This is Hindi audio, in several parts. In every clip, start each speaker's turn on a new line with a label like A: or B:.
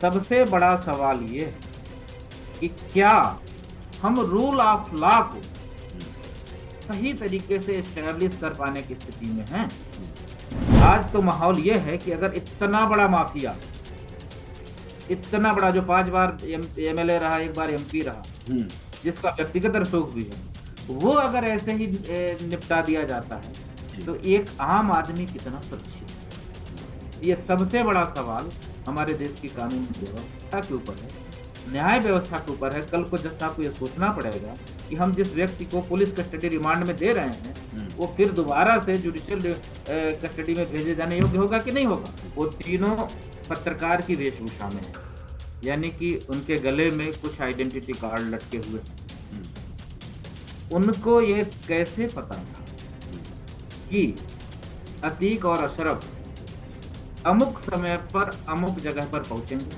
A: सबसे बड़ा सवाल ये है कि क्या हम रूल ऑफ लॉ को सही तरीके से एस्टेब्लिश कर पाने की स्थिति में हैं। आज तो माहौल ये है कि अगर इतना बड़ा माफिया, इतना बड़ा जो 5 बार एमएलए रहा, 1 बार एमपी रहा, जिसका व्यक्तिगत रसूख भी है, वो अगर ऐसे ही निपटा दिया जाता है तो एक आम आदमी कितना सुरक्षित है। ये सबसे बड़ा सवाल हमारे देश की कानून व्यवस्था के ऊपर है, न्याय व्यवस्था के ऊपर है। कल को जज साहब को ये सोचना पड़ेगा कि हम जिस व्यक्ति को पुलिस कस्टडी रिमांड में दे रहे हैं वो फिर दोबारा से जुडिशियल कस्टडी में भेजे जाने योग्य होगा कि नहीं होगा। वो तीनों पत्रकार की वेशभूषा में है, यानी कि उनके गले में कुछ आइडेंटिटी कार्ड लटके हुए हैं। उनको ये कैसे पता था कि अतीक और अशरफ अमुक समय पर अमुक जगह पर पहुंचेंगे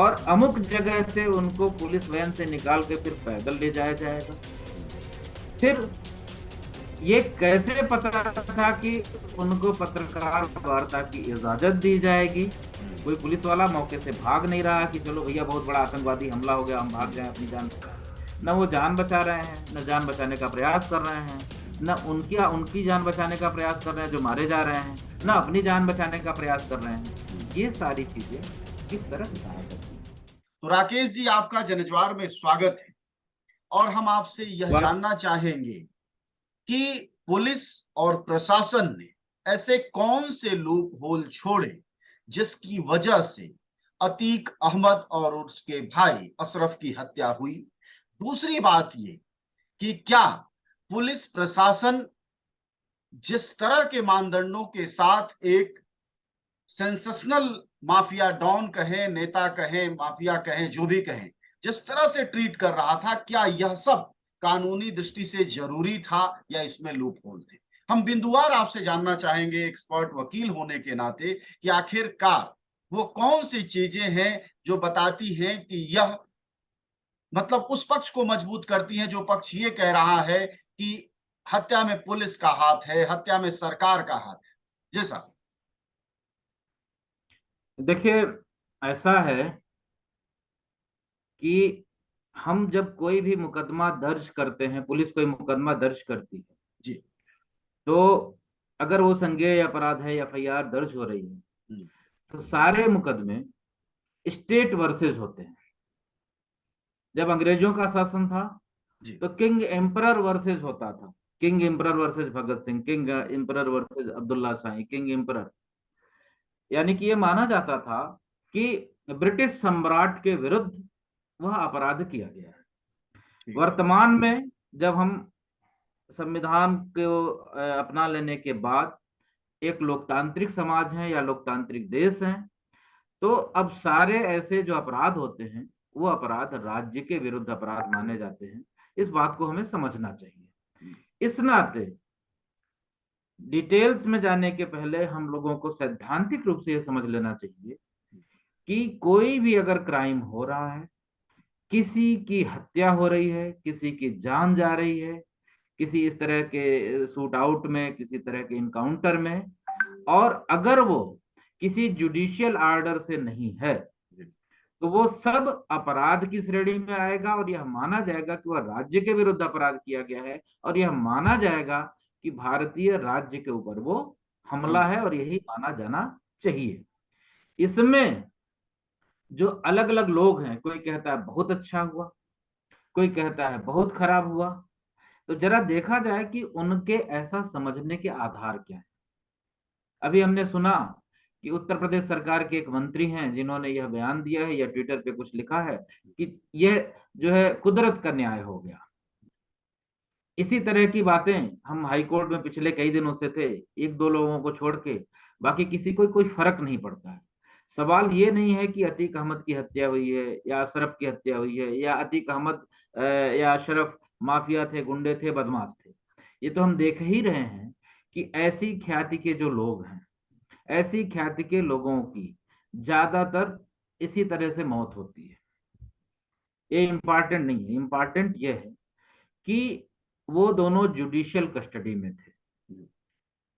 A: और अमुक जगह से उनको पुलिस वैन से निकाल के फिर पैदल ले जाया जाएगा। फिर ये कैसे पता था कि उनको पत्रकार वार्ता की इजाजत दी जाएगी। कोई पुलिस वाला मौके से भाग नहीं रहा कि चलो भैया बहुत बड़ा आतंकवादी हमला हो गया, हम भाग जाएं अपनी जान बचा। न वो जान बचा रहे हैं, न जान बचाने का प्रयास कर रहे हैं, न उनकी जान बचाने का प्रयास कर रहे हैं जो मारे जा रहे हैं, न अपनी जान बचाने का प्रयास कर रहे हैं। ये सारी चीजें किस तरह बताया करती है।
B: तो राकेश जी, आपका जनज्वार में स्वागत है और हम आपसे यह जानना चाहेंगे कि पुलिस और प्रशासन ने ऐसे कौन से लूप होल छोड़े जिसकी वजह से अतीक अहमद और उसके भाई अशरफ की हत्या हुई। दूसरी बात ये कि क्या पुलिस प्रशासन जिस तरह के मानदंडों के साथ एक सेंसेशनल माफिया डॉन कहें, नेता कहें, माफिया कहें, जो भी कहें, जिस तरह से ट्रीट कर रहा था, क्या यह सब कानूनी दृष्टि से जरूरी था या इसमें लूप होल थे। हम बिंदुवार आपसे जानना चाहेंगे एक्सपर्ट वकील होने के नाते कि आखिरकार वो कौन सी चीजें हैं जो बताती हैं कि यह मतलब उस पक्ष को मजबूत करती हैं जो पक्ष ये कह रहा है कि हत्या में पुलिस का हाथ है, हत्या में सरकार का हाथ है। जी साहब।
A: देखिए, ऐसा है कि हम जब कोई भी मुकदमा दर्ज करते हैं, पुलिस कोई मुकदमा दर्ज करती है
B: जी,
A: तो अगर वो संज्ञेय अपराध है, एफआईआर दर्ज हो रही है, तो सारे मुकदमे स्टेट वर्सेस होते हैं। जब अंग्रेजों का शासन था तो किंग एम्परर वर्सेस होता था, king emperor versus Bhagat Singh, king emperor versus Abdullah Shahi, king emperor. यानी कि ये माना जाता था कि ब्रिटिश सम्राट के विरुद्ध वह अपराध किया गया है। वर्तमान में जब हम संविधान को अपना लेने के बाद एक लोकतांत्रिक समाज है या लोकतांत्रिक देश है, तो अब सारे ऐसे जो अपराध होते हैं वो अपराध राज्य के विरुद्ध अपराध माने जाते हैं। इस बात को हमें समझना चाहिए। इस नाते डिटेल्स में जाने के पहले हम लोगों को सैद्धांतिक रूप से यह समझ लेना चाहिए कि कोई भी अगर क्राइम हो रहा है, किसी की हत्या हो रही है, किसी की जान जा रही है, किसी इस तरह के शूट आउट में, किसी तरह के इनकाउंटर में, और अगर वो किसी जुडिशियल ऑर्डर से नहीं है तो वो सब अपराध की श्रेणी में आएगा और यह माना जाएगा कि वह राज्य के विरुद्ध अपराध किया गया है और यह माना जाएगा कि भारतीय राज्य के ऊपर वो हमला है और यही माना जाना चाहिए। इसमें जो अलग अलग लोग हैं, कोई कहता है बहुत अच्छा हुआ, कोई कहता है बहुत खराब हुआ, तो जरा देखा जाए कि उनके ऐसा समझने के आधार क्या है। अभी हमने सुना कि उत्तर प्रदेश सरकार के एक मंत्री हैं जिन्होंने यह बयान दिया है या ट्विटर पे कुछ लिखा है कि यह जो है कुदरत का न्याय हो गया। इसी तरह की बातें हम हाई कोर्ट में पिछले कई दिनों से थे, एक दो लोगों को छोड़ के बाकी किसी को कोई फर्क नहीं पड़ता है। सवाल ये नहीं है कि अतीक अहमद की हत्या हुई है या अशरफ की हत्या हुई है, या अतीक अहमद या अशरफ माफिया थे, गुंडे थे, बदमाश थे। ये तो हम देख ही रहे हैं कि ऐसी ख्याति के जो लोग हैं, ऐसी ख्याति के लोगों की ज्यादातर इसी तरह से मौत होती है। ये इंपॉर्टेंट नहीं है, इंपॉर्टेंट ये है कि वो दोनों जुडिशियल कस्टडी में थे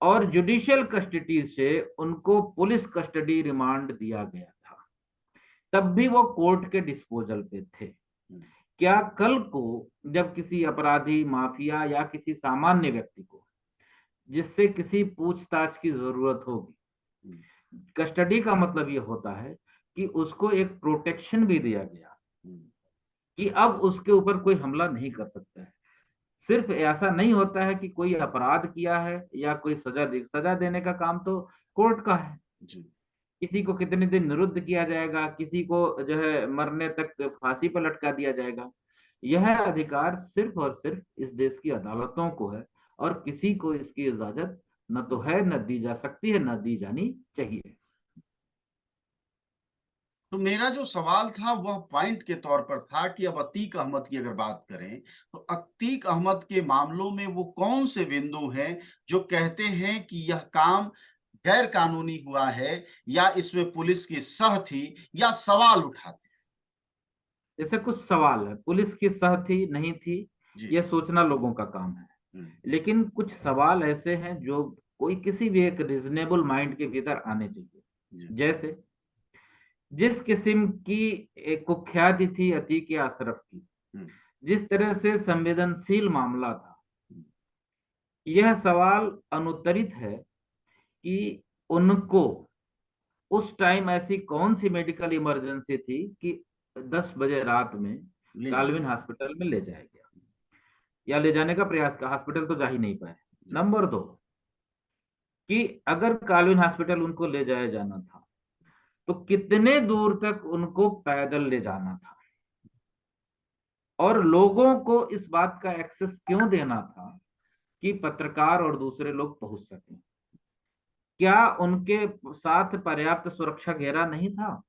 A: और जुडिशियल कस्टडी से उनको पुलिस कस्टडी रिमांड दिया गया था। तब भी वो कोर्ट के डिस्पोजल पे थे। क्या कल को जब किसी अपराधी, माफिया या किसी सामान्य व्यक्ति को जिससे किसी पूछताछ की जरूरत होगी, कस्टडी का मतलब ये होता है कि उसको एक प्रोटेक्शन भी दिया गया कि अब उसके ऊपर कोई हमला नहीं कर सकता है। सिर्फ ऐसा नहीं होता है कि कोई अपराध किया है या कोई सजा देने का काम तो कोर्ट का है।
B: जी।
A: किसी को कितने दिन निरुद्ध किया जाएगा, किसी को जो है मरने तक फांसी पर लटका दिया जाएगा, यह अधिकार सिर्फ और सिर्फ इस देश की अदालतों को है और किसी को इसकी इजाजत न तो है, न दी जा सकती है, न दी जानी चाहिए।
B: तो मेरा जो सवाल था वह पॉइंट के तौर पर था कि अब अतीक अहमद की अगर बात करें तो अतीक अहमद के मामलों में वो कौन से बिंदु हैं जो कहते हैं कि यह काम गैर कानूनी हुआ है या इसमें पुलिस की सह थी, या सवाल उठाते हैं?
A: जैसे कुछ सवाल है, पुलिस की सह थी नहीं थी,
B: जी।
A: यह सोचना लोगों का काम है, लेकिन कुछ सवाल ऐसे हैं जो कोई किसी भी एक रिजनेबल माइंड के भीतर आने चाहिए। जैसे जिस किस्म की एक कुख्याति थी अतीक अशरफ की, जिस तरह से संवेदनशील मामला था, यह सवाल अनुत्तरित है कि उनको उस टाइम ऐसी कौन सी मेडिकल इमरजेंसी थी कि 10 बजे रात में काल्विन हॉस्पिटल में ले जाया गया या ले जाने का प्रयास का, हॉस्पिटल तो जा ही नहीं पाए। नंबर 2 कि अगर काल्विन हॉस्पिटल उनको ले जाया जाना था तो कितने दूर तक उनको पैदल ले जाना था, और लोगों को इस बात का एक्सेस क्यों देना था कि पत्रकार और दूसरे लोग पहुंच सकें। क्या उनके साथ पर्याप्त सुरक्षा घेरा नहीं था?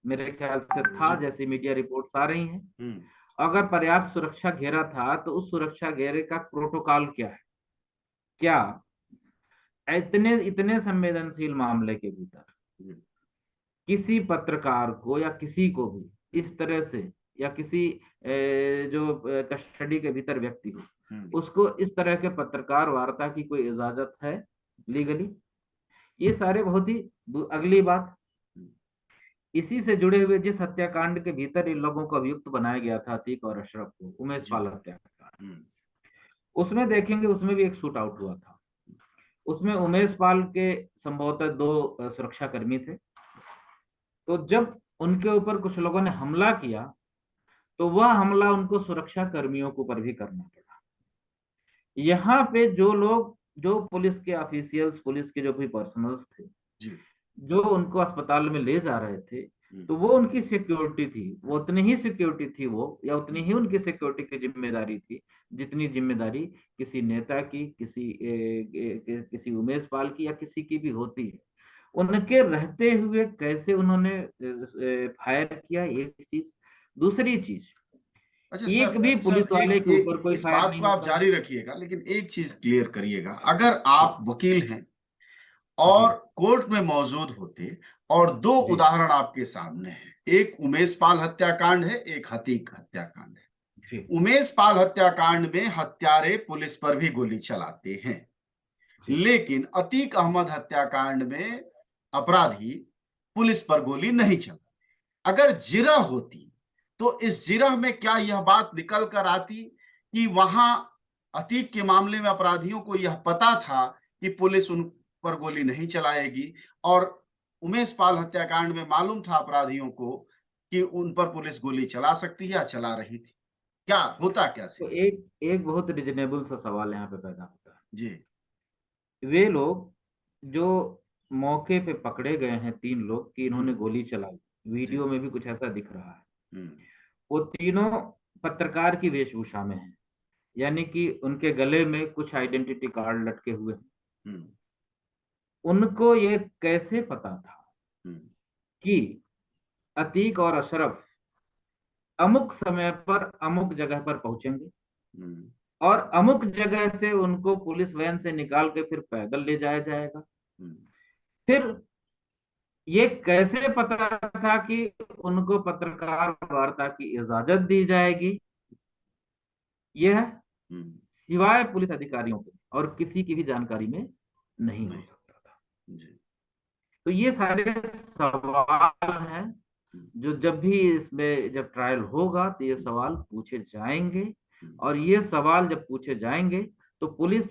A: मेरे ख्याल से था, जैसे मीडिया रिपोर्ट्स आ रही हैं। अगर पर्याप्त सुरक्षा घेरा था तो उस सुरक्षा घेरे का प्रोटोकॉल क्या है? क्या इतने इतने संवेदनशील मामले के भीतर किसी पत्रकार को या किसी को भी इस तरह से, या किसी जो कस्टडी के भीतर व्यक्ति हो, उसको इस तरह के पत्रकार वार्ता की कोई इजाजत है लीगली? ये सारे बहुत ही अगली बात। इसी से जुड़े हुए जिस हत्याकांड के भीतर इन लोगों को अभियुक्त बनाया गया था, अतीक और अशरफ को, उमेश पाल हत्याकांड, उसमें देखेंगे उसमें भी एक शूट आउट हुआ था। उसमें उमेश पाल के संभवतः 2 सुरक्षाकर्मी थे। तो जब उनके ऊपर कुछ लोगों ने हमला किया तो वह हमला उनको सुरक्षा कर्मियों के ऊपर भी करना पड़ा। यहाँ पे जो लोग, जो पुलिस के ऑफिशियल्स, पुलिस के जो भी पर्सनल्स थे जो उनको अस्पताल में ले जा रहे थे, तो वो उनकी सिक्योरिटी थी, वो उतनी ही सिक्योरिटी थी वो, या उतनी ही उनकी सिक्योरिटी की जिम्मेदारी थी जितनी जिम्मेदारी किसी नेता की, किसी उमेश पाल की या किसी की भी होती है। उनके रहते हुए कैसे उन्होंने फायर किया, एक चीज। दूसरी चीज,
B: अच्छा
A: एक
B: सर,
A: भी पुलिस वाले के ऊपर कोई
B: इस
A: फायर
B: बात
A: नहीं
B: को आप
A: होता।
B: जारी रखिएगा, लेकिन एक चीज क्लियर करिएगा। अगर आप वकील हैं और कोर्ट में मौजूद होते और 2 उदाहरण आपके सामने हैं, एक उमेश पाल हत्याकांड है, एक अतीक हत्याकांड है। उमेश पाल हत्याकांड में हत्यारे पुलिस पर भी गोली चलाते हैं, लेकिन अतीक अहमद हत्याकांड में अपराधी पुलिस पर गोली नहीं चलाते। अगर जिरह होती तो इस जिरह में क्या यह बात निकल कर आती कि वहां अतीक के मामले में अपराधियों को यह पता था कि पुलिस उन पर गोली नहीं चलाएगी, और उमेश पाल हत्याकांड में मालूम था अपराधियों को कि उन पर पुलिस गोली चला सकती है या चला रही थी? क्या होता, क्या
A: तो
B: सीन?
A: एक बहुत रिजनेबल सा सवाल यहाँ पे पैदा होता है।
B: जी।
A: वे लोग जो मौके पे पकड़े गए हैं, 3 लोग कि इन्होंने गोली चलाई, वीडियो में भी कुछ ऐसा दिख रहा है, वो तीनों पत्रकार की वेशभूषा में हैं, यानी कि उनके गले में कुछ आइडेंटिटी कार्ड लटके हुए हैं। उनको ये कैसे पता था कि अतीक और अशरफ अमुक समय पर अमुक जगह पर पहुंचेंगे और अमुक जगह से उनको पुलिस वैन से निकाल के फिर पैदल ले जाया जाएगा? फिर ये कैसे पता था कि उनको पत्रकार वार्ता की इजाजत दी जाएगी? यह सिवाय पुलिस अधिकारियों के और किसी की भी जानकारी में नहीं हो सकता था। तो ये सारे सवाल हैं जो जब भी इसमें जब ट्रायल होगा तो ये सवाल पूछे जाएंगे, और ये सवाल जब पूछे जाएंगे तो पुलिस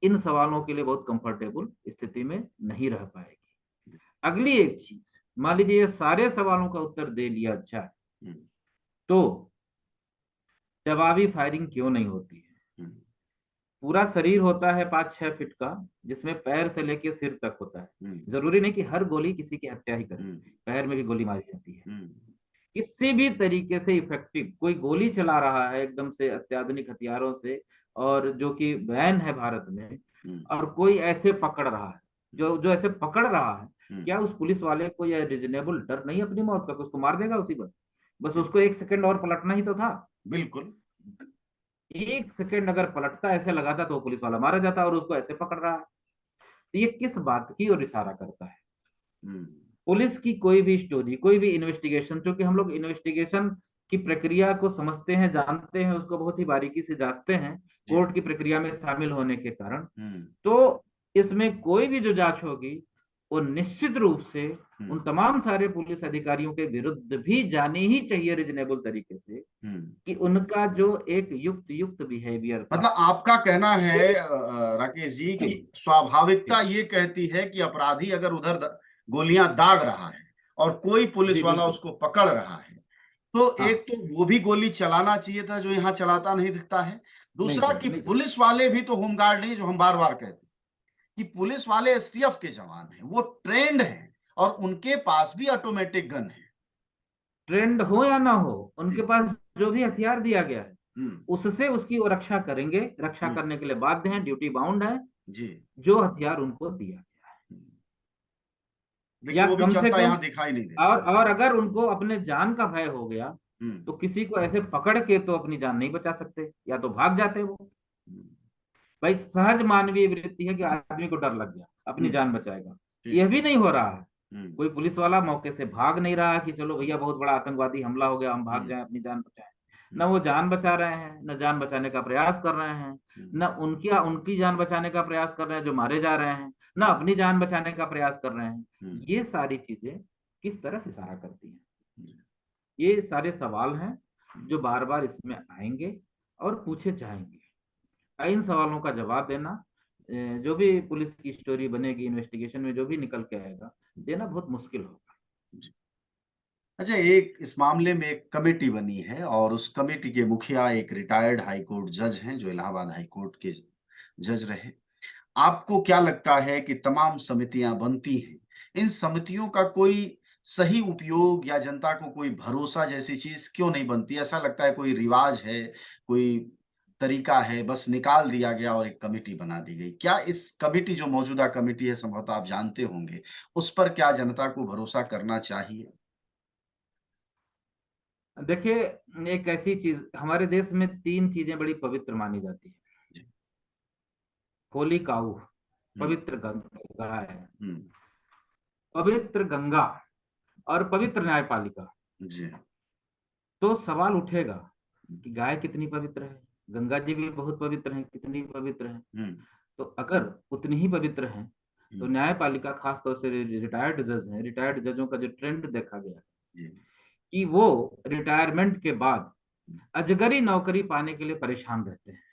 A: इन सवालों के लिए बहुत कंफर्टेबल स्थिति में नहीं रह पाएगी। अगली एक चीज, मान लीजिए ये सारे सवालों का उत्तर दे लिया अच्छा, तो जवाबी फायरिंग क्यों नहीं होती है? पूरा शरीर होता है 5-6 फीट का, जिसमें पैर से लेके सिर तक होता है। जरूरी नहीं कि हर गोली किसी की हत्या ही करे, पैर में भी गोली मारी जाती है। किसी भी तरीके से इफेक्टिव कोई गोली चला रहा है एकदम से अत्याधुनिक हथियारों से, और जो कि बैन है भारत में, और कोई ऐसे पकड़ रहा है, जो जो ऐसे पकड़ रहा है, क्या उस पुलिस वाले को यह रिजनेबल डर नहीं अपनी मौत का? उसको मार देगा उसी पर, बस उसको 1 सेकंड और पलटना ही तो था।
B: बिल्कुल,
A: 1 सेकंड अगर पलटता ऐसे लगाता तो पुलिस वाला मारा जाता, और उसको ऐसे पकड़ रहा है। तो ये किस बात की ओर इशारा करता है? पुलिस की कोई भी स्टोरी, कोई भी इन्वेस्टिगेशन, क्योंकि हम लोग इन्वेस्टिगेशन की प्रक्रिया को समझते हैं, जानते हैं, उसको बहुत ही बारीकी से जांचते हैं कोर्ट की प्रक्रिया में शामिल होने के कारण, तो इसमें कोई भी जो जांच होगी वो निश्चित रूप से उन तमाम सारे पुलिस अधिकारियों के विरुद्ध भी जानी ही चाहिए रिजनेबल तरीके से, कि उनका जो एक युक्त युक्त बिहेवियर,
B: मतलब आपका कहना है राकेश जी कि स्वाभाविकता ये कहती है कि अपराधी अगर उधर गोलियां दाग रहा है और कोई पुलिस वाला उसको पकड़ रहा है, तो एक तो वो भी गोली चलाना चाहिए था जो यहाँ चलाता नहीं दिखता है। दूसरा कि पुलिस वाले भी तो होमगार्ड नहीं, जो हम बार बार कहते हैं कि पुलिस वाले एसटीएफ के जवान हैं, वो ट्रेंड हैं और उनके पास भी ऑटोमेटिक गन है।
A: ट्रेंड हो या ना हो, उनके पास जो भी हथियार दिया गया है उससे उसकी वो रक्षा करेंगे, रक्षा करने के लिए बाध्य हैं, ड्यूटी बाउंड है जी, जो हथियार उनको दिया गया है। या
B: वो भी
A: कम से कम
B: यहाँ दिखाई नहीं देता।
A: और अगर उनको अपने जान का भय हो गया तो किसी को ऐसे पकड़ के तो अपनी जान नहीं बचा सकते, या तो भाग जाते वो। भाई सहज मानवीय वृत्ति है कि आदमी को डर लग गया, अपनी जान बचाएगा, यह भी नहीं हो रहा है। कोई पुलिस वाला मौके से भाग नहीं रहा कि चलो भैया बहुत बड़ा आतंकवादी हमला हो गया, हम भाग जाएं, अपनी जान बचाएं। न वो जान बचा रहे हैं, न जान बचाने का प्रयास कर रहे हैं, न उनकी जान बचाने का प्रयास कर रहे हैं जो मारे जा रहे हैं, न अपनी जान बचाने का प्रयास कर रहे हैं। ये सारी चीजें किस तरफ इशारा करती हैं? ये सारे सवाल हैं जो बार बार इसमें आएंगे और पूछे जाएंगे। इन सवालों का जवाब देना, जो भी पुलिस की स्टोरी बनेगी, इन्वेस्टिगेशन में जो भी निकल के आएगा, देना बहुत मुश्किल होगा।
B: अच्छा, एक इस मामले में एक कमेटी बनी है और उस कमेटी के मुखिया एक रिटायर्ड हाई कोर्ट जज हैं, जो इलाहाबाद हाई कोर्ट के जज रहे। आपको क्या लगता है कि तमाम समितियां बनती हैं, इन समितियों का कोई सही उपयोग या जनता को कोई भरोसा जैसी चीज क्यों नहीं बनती? ऐसा लगता है कोई रिवाज है, कोई तरीका है, बस निकाल दिया गया और एक कमेटी बना दी गई। क्या इस कमेटी, जो मौजूदा कमेटी है, संभवतः आप जानते होंगे, उस पर क्या जनता को भरोसा करना चाहिए?
A: देखिए, एक ऐसी चीज, हमारे देश में 3 चीजें बड़ी पवित्र मानी जाती है। होली काऊ, पवित्र गंगा है, पवित्र गंगा और पवित्र न्यायपालिका जी। तो सवाल उठेगा कि गाय कितनी पवित्र है, गंगा जी भी बहुत पवित्र हैं, कितनी पवित्र है? तो अगर उतनी ही पवित्र है तो न्यायपालिका, खासतौर से रिटायर्ड जज हैं, रिटायर्ड जजों का जो ट्रेंड देखा गया कि वो रिटायरमेंट के बाद अजगरी नौकरी पाने के लिए परेशान रहते हैं।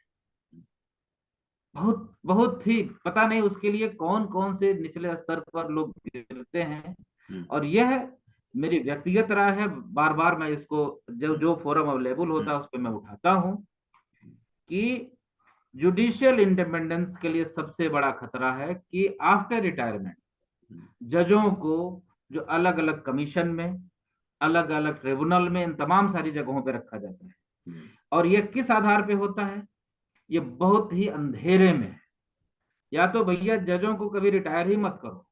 A: बहुत बहुत ही पता नहीं उसके लिए कौन कौन से निचले स्तर पर लोग गिरते हैं। और यह मेरी व्यक्तिगत राय है, बार बार मैं इसको जो फोरम अवेलेबल होता है उस पर मैं उठाता हूं कि जुडिशियल इंडिपेंडेंस के लिए सबसे बड़ा खतरा है कि आफ्टर रिटायरमेंट जजों को जो अलग अलग कमीशन में, अलग अलग ट्रिब्यूनल में, इन तमाम सारी जगहों पे रखा जाता है। और यह किस आधार पे होता है? ये बहुत ही अंधेरे में है। या तो भैया जजों को कभी रिटायर ही मत करो,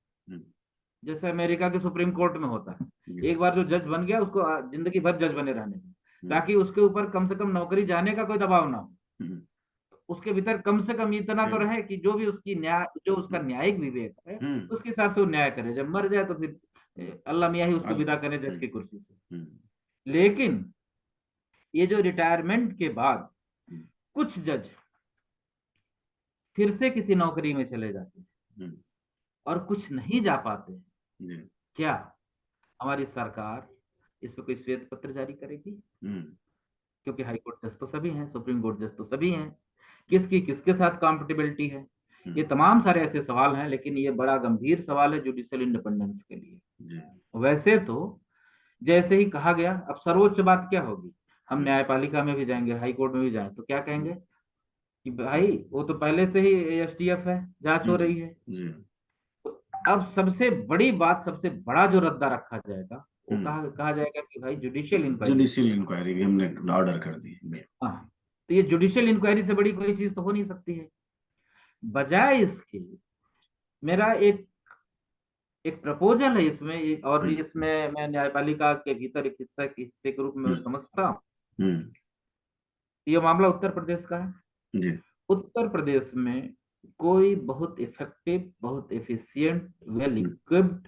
A: जैसे अमेरिका के सुप्रीम कोर्ट में होता है, एक बार जो जज बन गया उसको जिंदगी भर जज बने रहने दो, ताकि उसके ऊपर कम से कम नौकरी जाने का कोई दबाव ना हो। उसके भीतर कम से कम इतना तो रहे कि जो भी उसकी जो उसका न्यायिक विवेक है उसके हिसाब से वो न्याय करे। जब मर जाए तो फिर अल्लाह मियाँ ही उसको विदा करे जज की कुर्सी से। लेकिन ये जो रिटायरमेंट के बाद कुछ जज फिर से किसी नौकरी में चले जाते हैं और कुछ नहीं जा पाते, क्या हमारी सरकार, इस पे कोई श्वेत पत्र जारी करेगी?
B: हम्म,
A: क्योंकि हाई कोर्ट जज तो सभी हैं, सुप्रीम कोर्ट जज तो सभी हैं, किसकी किसके साथ कंपेटिबिलिटी है? ये तमाम सारे ऐसे सवाल हैं, लेकिन ये बड़ा गंभीर सवाल है जुडिशियल इंडिपेंडेंस के लिए।
B: जी,
A: वैसे तो जैसे ही कहा गया, अब सर्वोच्च बात क्या होगी? हम न्यायपालिका में भी जाएंगे, हाई कोर्ट में भी जाएं तो क्या कहेंगे कि भाई वो तो पहले से ही एसटीएफ है, जांच हो रही है।
B: जी,
A: तो अब सबसे बड़ी बात, सबसे बड़ा जो रद्दा रखा जाएगा वो कहा जाएगा कि भाई जुडिशियल इंक्वायरी।
B: जुडिशियल इंक्वायरी भी हमने ऑर्डर कर दी।
A: हाँ, तो ये जुडिशियल इंक्वायरी से बड़ी कोई चीज तो हो नहीं सकती है। बजाय इसके मेरा एक एक प्रपोजल है इसमें, और इसमें मैं न्यायपालिका के भीतर एक हिस्से के रूप में समझता हूँ। ये मामला उत्तर प्रदेश का है।
B: जी,
A: उत्तर प्रदेश में कोई बहुत इफेक्टिव, बहुत एफिशिएंट, वेल इक्विप्ड,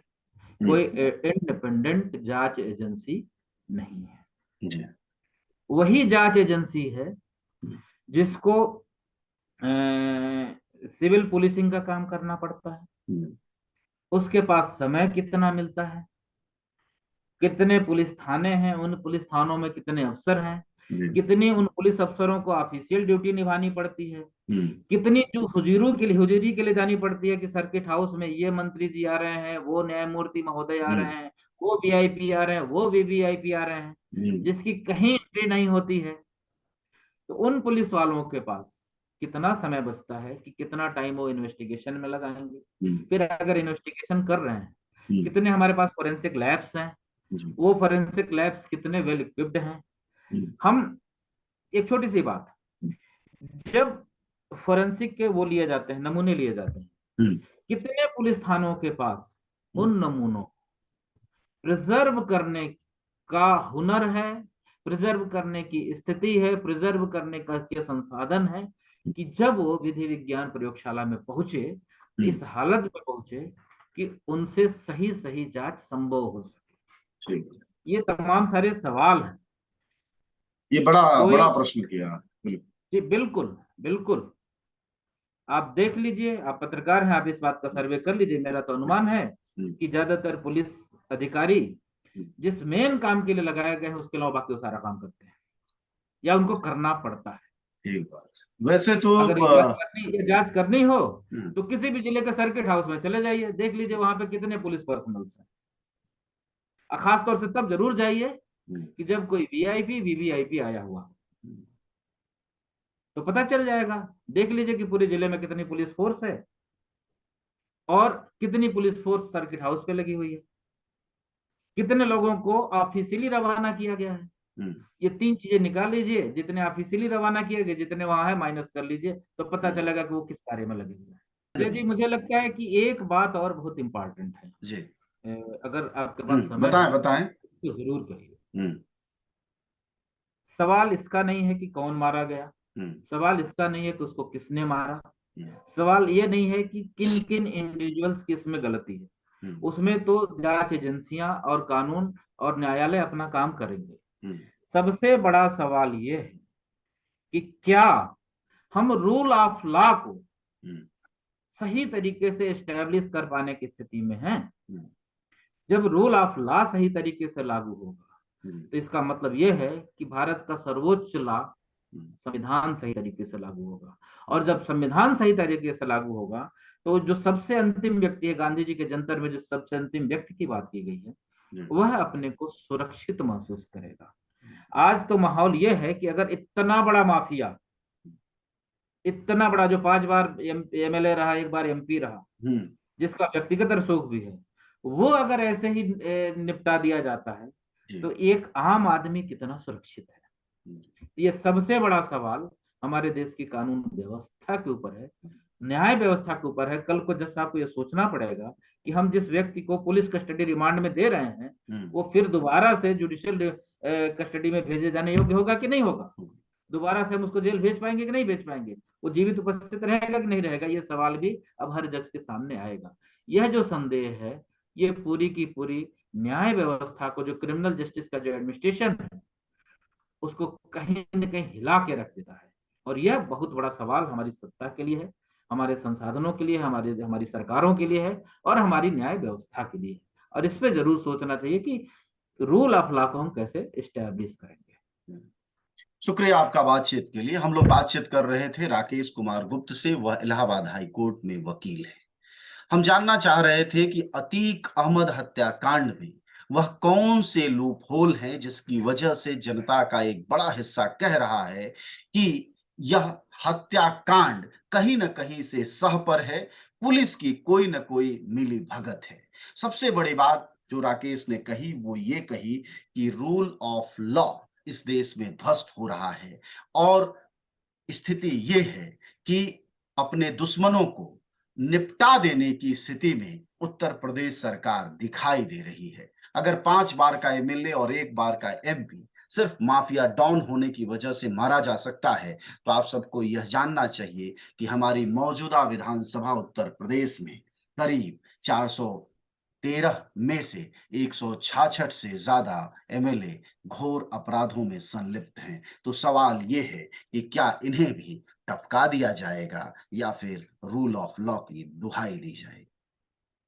A: कोई इंडिपेंडेंट जांच एजेंसी नहीं है।
B: जी,
A: वही जांच एजेंसी है जिसको सिविल पुलिसिंग का काम करना पड़ता है। उसके पास समय कितना मिलता है, कितने पुलिस थाने हैं, उन पुलिस थानों में कितने अफसर हैं, कितनी उन पुलिस अफसरों को ऑफिशियल ड्यूटी निभानी पड़ती है, कितनी जो हुजूरी के लिए जानी पड़ती है कि सर्किट हाउस में ये मंत्री जी आ रहे हैं, वो न्यायमूर्ति महोदय आ रहे हैं, वो वीआईपी आ रहे हैं, वो वीवीआईपी आ रहे हैं, जिसकी कहीं एंट्री नहीं होती है। तो उन पुलिस वालों के पास कितना समय बचता है कि कितना टाइम वो इन्वेस्टिगेशन में लगाएंगे। फिर अगर इन्वेस्टिगेशन कर रहे हैं, कितने हमारे पास फोरेंसिक लैब्स हैं, वो फोरेंसिक लैब्स कितने वेल इक्विप्ड हैं। हम एक छोटी सी बात, जब फोरेंसिक के वो लिए जाते हैं, नमूने लिए जाते हैं, कितने पुलिस थानों के पास उन नमूनों प्रिजर्व करने का हुनर है, प्रिजर्व करने की स्थिति है, प्रिजर्व करने का के संसाधन है कि जब वो विधि विज्ञान प्रयोगशाला में पहुंचे, इस हालत में पहुंचे कि उनसे सही सही जांच संभव हो सके। ये तमाम सारे सवाल हैं।
B: ये बड़ा प्रश्न किया।
A: जी बिल्कुल बिल्कुल। आप देख लीजिए, आप पत्रकार हैं, आप इस बात का सर्वे कर लीजिए। मेरा तो अनुमान है कि ज्यादातर पुलिस अधिकारी जिस मेन काम के लिए लगाए गए हैं उसके अलावा बाकी वो सारा काम करते हैं या उनको करना पड़ता है।
B: ठीक बात। वैसे तो
A: अगर ये जांच करनी हो तो किसी भी जिले के सर्किट हाउस में चले जाइए, देख लीजिए वहां पे कितने पुलिस पर्सनल हैं। खास तौर से तब जरूर जाइए कि जब कोई वीआईपी वीवीआईपी आया हुआ तो पता चल जाएगा। देख लीजिए कि पूरे जिले में कितनी पुलिस फोर्स है और कितनी पुलिस फोर्स सर्किट हाउस पे लगी हुई है, कितने लोगों को ऑफिशियली रवाना किया गया है। ये तीन चीजें निकाल लीजिए, जितने ऑफिशियली रवाना किए गए, जितने वहां है माइनस कर लीजिए, तो पता चलेगा कि वो किस कार्य में लगे हुए हैं। जी मुझे लगता है कि एक बात और बहुत इंपॉर्टेंट है जी, अगर आपके पास समय
B: बताएं
A: तो जरूर कहिए। सवाल इसका नहीं है कि कौन मारा गया, सवाल इसका नहीं है कि उसको किसने मारा, सवाल ये नहीं है कि किन किन इंडिविजुअल्स की इसमें गलती है। उसमें तो जांच एजेंसियां और कानून और न्यायालय अपना काम करेंगे। सबसे बड़ा सवाल ये है कि क्या हम रूल ऑफ लॉ को सही तरीके से एस्टेब्लिश कर पाने की स्थिति में हैं। जब रूल ऑफ लॉ सही तरीके से लागू होगा तो इसका मतलब यह है कि भारत का सर्वोच्च लॉ संविधान सही तरीके से लागू होगा। और जब संविधान सही तरीके से लागू होगा तो जो सबसे अंतिम व्यक्ति है, गांधी जी के जंतर में जो सबसे अंतिम व्यक्ति की बात की गई है, वह अपने को सुरक्षित महसूस करेगा। आज तो माहौल यह है कि अगर इतना बड़ा माफिया, इतना बड़ा जो 5 बार एमएलए रहा, 1 बार एमपी रहा, जिसका व्यक्तिगत रसूख भी है, वो अगर ऐसे ही निपटा दिया जाता है तो एक आम आदमी कितना सुरक्षित है। ये सबसे बड़ा सवाल हमारे देश की कानून व्यवस्था के ऊपर है, न्याय व्यवस्था के ऊपर है। कल को जज साहब को ये सोचना पड़ेगा कि हम जिस व्यक्ति को पुलिस कस्टडी रिमांड में दे रहे हैं वो फिर दोबारा से जुडिशियल कस्टडी में भेजे जाने योग्य होगा कि नहीं होगा, दोबारा से हम उसको जेल भेज पाएंगे कि नहीं भेज पाएंगे, वो जीवित उपस्थित रहेगा कि नहीं रहेगा, ये सवाल भी अब हर जज के सामने आएगा। यह जो संदेह है ये पूरी की पूरी न्याय व्यवस्था को, जो क्रिमिनल जस्टिस का जो एडमिनिस्ट्रेशन है, उसको कहीं न कहीं हिला के रख देता है। और यह बहुत बड़ा सवाल हमारी सत्ता के लिए है, हमारे संसाधनों के लिए, हमारी सरकारों के लिए है और हमारी न्याय व्यवस्था के लिए है। और इस पे जरूर सोचना चाहिए कि रूल ऑफ लॉ को हम कैसे एस्टेब्लिश करेंगे।
B: शुक्रिया आपका बातचीत के लिए। हम लोग बातचीत कर रहे थे राकेश कुमार गुप्त से, वह इलाहाबाद हाई कोर्ट में वकील है। हम जानना चाह रहे थे कि अतीक अहमद हत्याकांड में वह कौन से लूप होल हैं जिसकी वजह से जनता का एक बड़ा हिस्सा कह रहा है कि यह हत्याकांड कहीं न कहीं से सह पर है, पुलिस की कोई न कोई मिली भगत है। सबसे बड़ी बात जो राकेश ने कही वो ये कही कि रूल ऑफ लॉ इस देश में ध्वस्त हो रहा है और स्थिति ये है कि अपने दुश्मनों को निपटा देने की स्थिति में उत्तर प्रदेश सरकार दिखाई दे रही है। अगर 5 बार का एमएलए और 1 बार का एमपी सिर्फ माफिया डॉन होने की वजह से मारा जा सकता है, तो आप सबको यह जानना चाहिए कि हमारी मौजूदा विधानसभा उत्तर प्रदेश में करीब 413 में से 166 से ज्यादा एमएलए घोर अपराधों में संलिप्त हैं। तो सवाल ये है कि क्या इन्हें भी टपका दिया जाएगा या फिर रूल ऑफ लॉ की दुहाई दी जाएगी।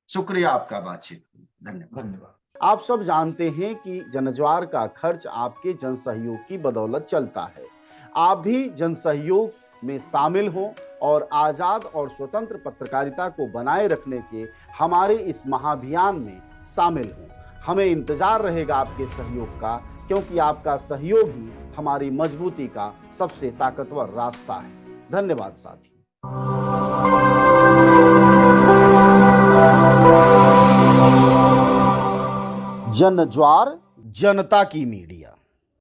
B: शुक्रिया आपका बातचीत। धन्यवाद।
C: आप सब जानते हैं कि जनज्वार का खर्च आपके जनसहयोग की बदौलत चलता है। आप भी जनसहयोग में शामिल हों और आजाद और स्वतंत्र पत्रकारिता को बनाए रखने के हमारे इस महाअभियान में शामिल हों। हमें इंतजार रहेगा आपके सहयोग का, क्योंकि आपका सहयोग ही हमारी मजबूती का सबसे ताकतवर रास्ता है। धन्यवाद साथी। जनज्वार जनता की मीडिया।